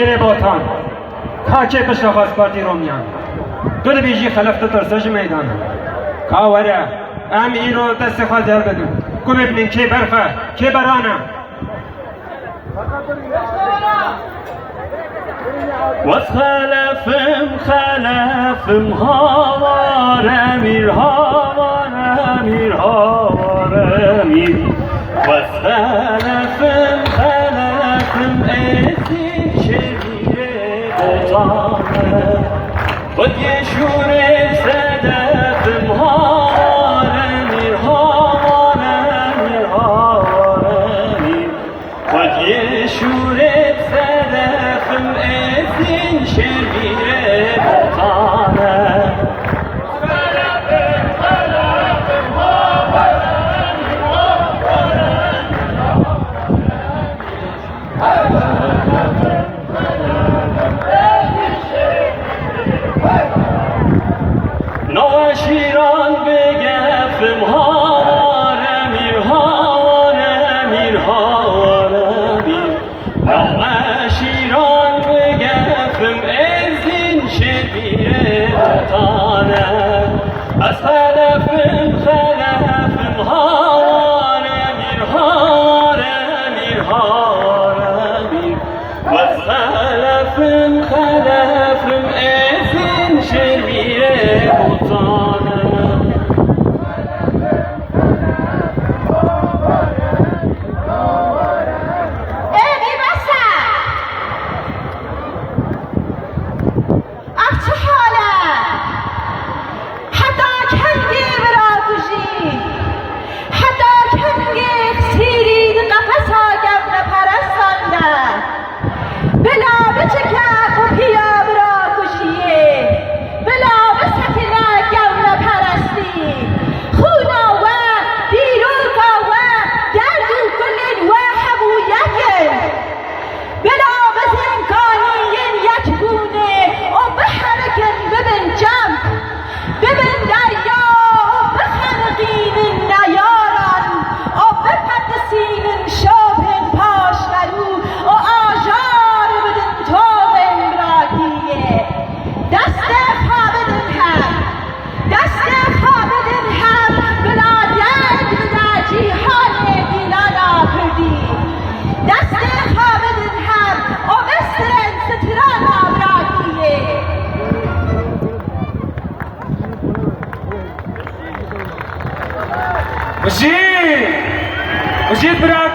شیره باتان کاچه پشت پارتی رومیان تو ده بیجی خلفت ترسش میدانه کاوره ام این رو دست خواه هل بدون که ببینین که برخه که برانه وز خلفم هاوار امیر هاوار امیر هاوار امیر وز خلفم ازین شریره بطانه خود یه شوره صدفم هاوار امیر هاوار امیر هاوار امیر خود یه شوره صدفم ازین شریره بطانه شیران بگفم هاوار امیر هاوار امیر هاوار امیر شیران بگفم ازین شبیه بطانه از خلفم هاوار امیر هاوار امیر هاوار امیر و از خلفم ازین شبیه بطانه Ujit! Ujit, bravo!